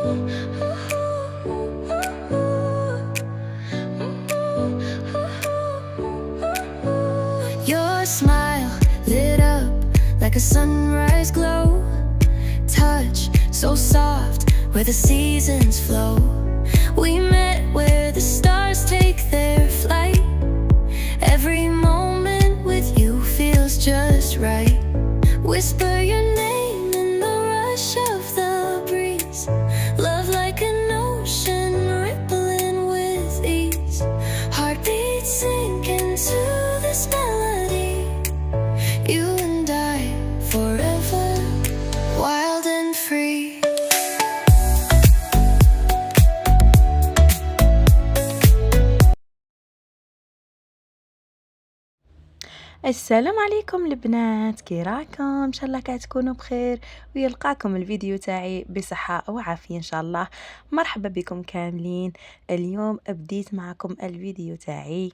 Your smile lit up like a sunrise glow. Touch so soft where the seasons flow. We met where the stars take their flight. Every moment with you feels just right. Whisper your name in the rush of the breeze. Love like an ocean rippling with ease. Heartbeats sink into this melody. You and I forever, wild and free. السلام عليكم البنات، كي راكم؟ ان شاء الله تكونوا بخير ويلقاكم الفيديو تاعي بصحة وعافية ان شاء الله. مرحبا بكم كاملين. اليوم بديت معكم الفيديو تاعي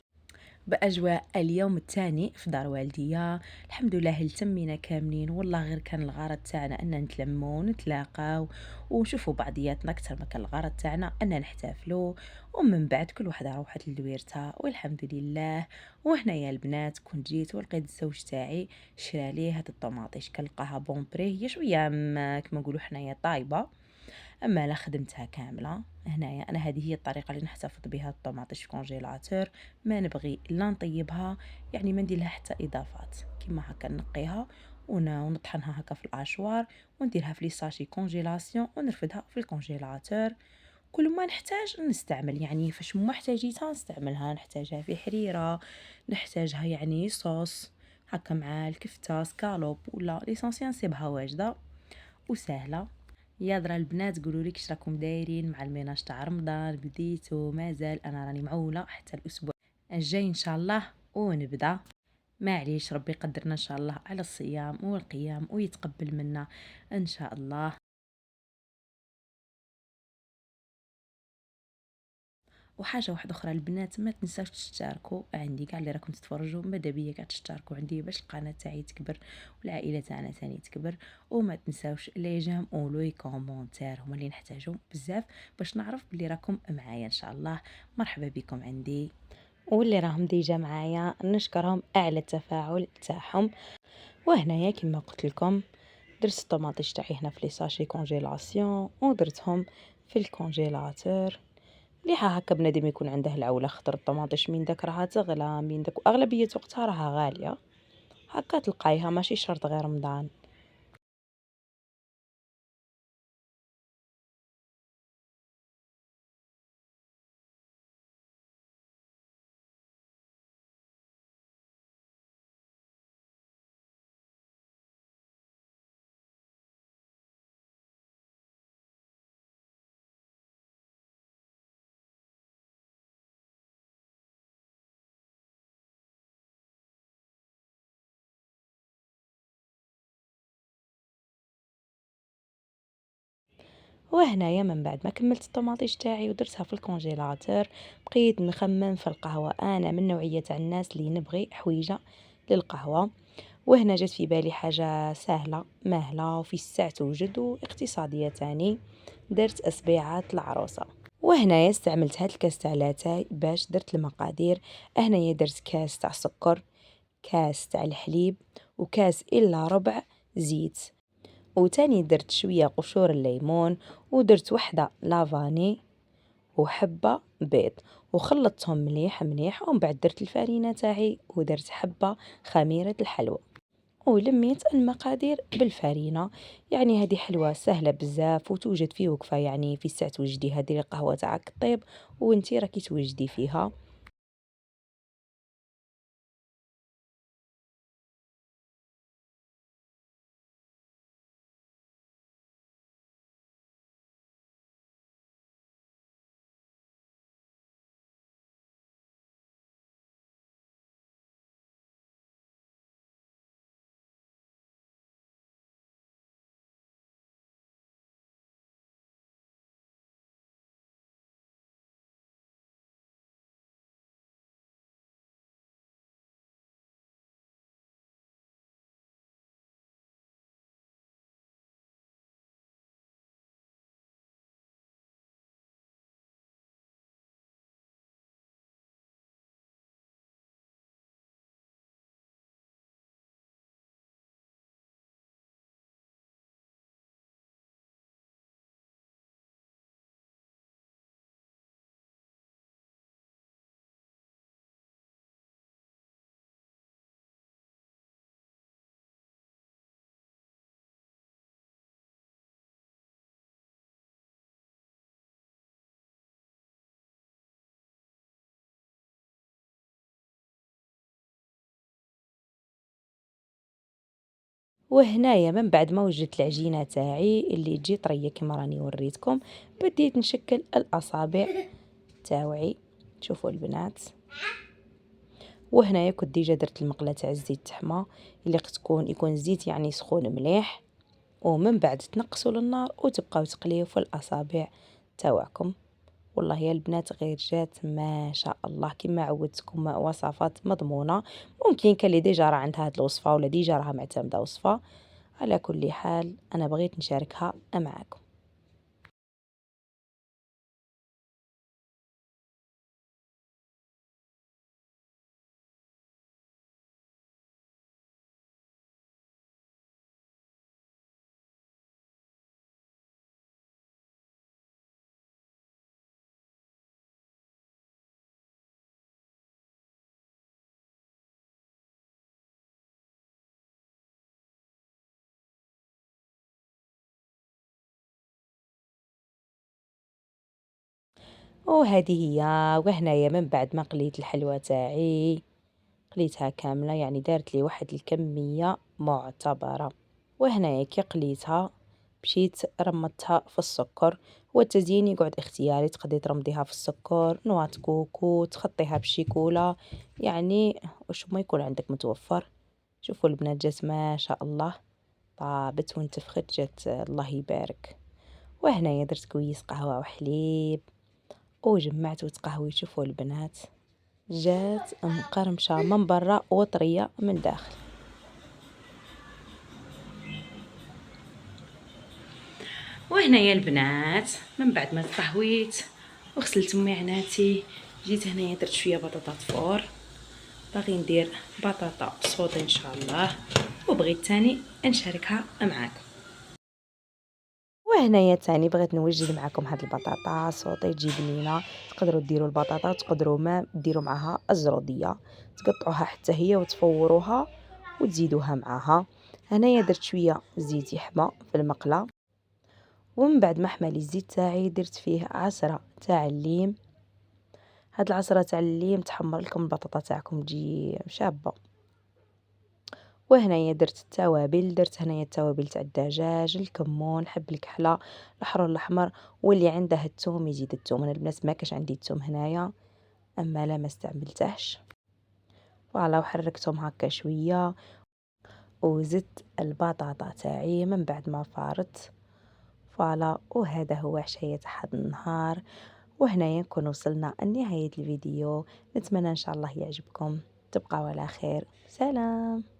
بأجواء اليوم الثاني في دار والديا. الحمد لله تمينا كاملين، والله غير كان الغرض تاعنا أن نتلموا ونتلاقاو ونشوفوا بعضياتنا أكثر ما كان الغرض تاعنا أن نحتفلوا، ومن بعد كل واحدة روحت لدويرتها والحمد لله. وهنا يا البنات كنت جيت ولقيت الزوج تاعي شرا لي هاد الطوماطيش، كنلقاها بونبري هي شويه كما نقولوا حنايا طايبه، اما لا خدمتها كامله. هنايا انا هذه هي الطريقه اللي نحتفظ بها الطوماطيش في كونجيلاتور، ما نبغي لا نطيبها، يعني ما ندير لها حتى اضافات، كيما هكا نقيها ونطحنها هكا في الاشوار ونديرها في لي ساشي كونجيلاسيون ونرفدها في الكونجيلاتور. كل ما نحتاج نستعمل، يعني فاش ما احتاجيتها نستعملها، نحتاجها في حريره، نحتاجها يعني صوص هكا مع الكفته سكالوب ولا ليسونسيال، نسيبها واجده وسهله. يا درا البنات قولوا لي كيش راكم دايرين مع الميناج تاع رمضان؟ بديتو؟ مازال؟ انا راني معوله حتى الاسبوع الجاي ان شاء الله ونبدا. معليش ربي يقدرنا ان شاء الله على الصيام والقيام ويتقبل منا ان شاء الله. وحاجه واحده اخرى البنات، ما تنساوش تشتركوا عندي، كاع اللي راكم تتفرجوا ماذا بيا كاع تشتركوا عندي باش القناه تاعي تكبر والعائله تاعنا ثاني تكبر. وما تنساوش لي جيم او لو كومونتير، هما اللي نحتاجو بزاف باش نعرف بلي راكم معايا ان شاء الله. مرحبا بكم عندي، واللي راهم ديجا معايا نشكرهم اعلى التفاعل تاعهم. وهنايا كما قلت لكم درت الطوماطيش تاعي هنا في لي ساشي كونجيلاسيون ودرتهم في الكونجيلاتور. مليحه هكا بنادم يكون عنده العوله، خطر الطماطيش من داك راها تغلى، من داك واغلبيه وقتها راها غاليه، هكا تلقايها ماشي شرط غير رمضان. وهنايا من بعد ما كملت الطماطيش تاعي ودرتها في الكونجيلاتور، بقيت نخمم في القهوه. انا من نوعيه تاع الناس اللي نبغي حويجه للقهوه، وهنا جات في بالي حاجه سهله ماهله وفي الساعه توجد واقتصاديه تاني. درت اصبيعات العروسه، وهنايا استعملت هاد الكاس تاع لاتاي باش درت المقادير. هنايا درت كاس تاع سكر، كاس تاع الحليب، وكاس الا ربع زيت، وتاني درت شويه قشور الليمون، ودرت وحده لافاني وحبه بيض، وخلطتهم مليح مليح. ومن بعد درت الفرينه تاعي ودرت حبه خميره الحلوى ولميت المقادير بالفرينه. يعني هذه حلوه سهله بزاف وتوجد في وقفه، يعني في ساعه توجديها ديري القهوه تاعك طيب وانتي راكي توجدي فيها. وهنايا من بعد ما وجدت العجينة تاعي اللي تجي طرية كما راني وريتكم، بديت نشكل الأصابع تاوعي. شوفوا البنات، وهنايا كنت ديجا درت المقله تاع الزيت تحمى اللي يكون الزيت يعني سخون مليح، ومن بعد تنقصوا للنار وتبقاو تقليو في الاصابع تاوعكم. والله يا البنات غير جات ما شاء الله كما عودتكم، وصفات مضمونه. ممكن كان اللي ديجا راه عندها هاد الوصفه ولا ديجا راها معتمده وصفه. على كل حال انا بغيت نشاركها معاكم. وهذه هي. وهنايا من بعد ما قليت الحلوى تاعي قليتها كاملة، يعني دارت لي واحد الكمية معتبرة. وهنايا كي قليتها مشيت رمضتها في السكر. والتزيين يقعد اختياري، تقدري ترمضيها في السكر، نواه كوكو، تخطيها بالشيكولا، يعني واش ما يكون عندك متوفر. شوفوا البنات جات ما شاء الله، طابت وانتفخت، جات الله يبارك. وهنايا درت كويس قهوة وحليب وجمعت وتقهويت. شوفوا البنات جات مقرمشة من برا وطرية من داخل. وهنايا البنات من بعد ما تقهويت وغسلت معناتي، جيت هنايا درت شويه بطاطا فور. باغي ندير بطاطا صوتي ان شاء الله، وبغيت تاني نشاركها معاكم. وهنايا تاني بغيت نوجد معكم هاد البطاطا صوتي تجي بنينه. تقدروا ديروا البطاطا، تقدروا ما ديروا معها الزروديه، تقطعوها حتى هي وتفوروها وتزيدوها معاها. هنايا درت شويه زيت يحمى في المقله، ومن بعد ما حمى لي الزيت تاعي درت فيه عصرة تاع الليم. هاد العصرة تاع الليم تحمر لكم البطاطا تاعكم تجي شابة. وهنايا درت التوابل، درت هنايا التوابل تاع الدجاج، الكمون، حب الكحله، الحرور الاحمر، واللي عنده الثوم يزيد الثوم. انا البنات ما كاش عندي الثوم هنايا، اما لا ما استعملتهش. فوالا وحركتهم هكا شويه وزدت البطاطا تاعي من بعد ما فارت. فوالا وهذا هو عشية أحد النهار. وهنايا نكون وصلنا لنهاية الفيديو. نتمنى إن شاء الله يعجبكم. تبقاو على خير. سلام.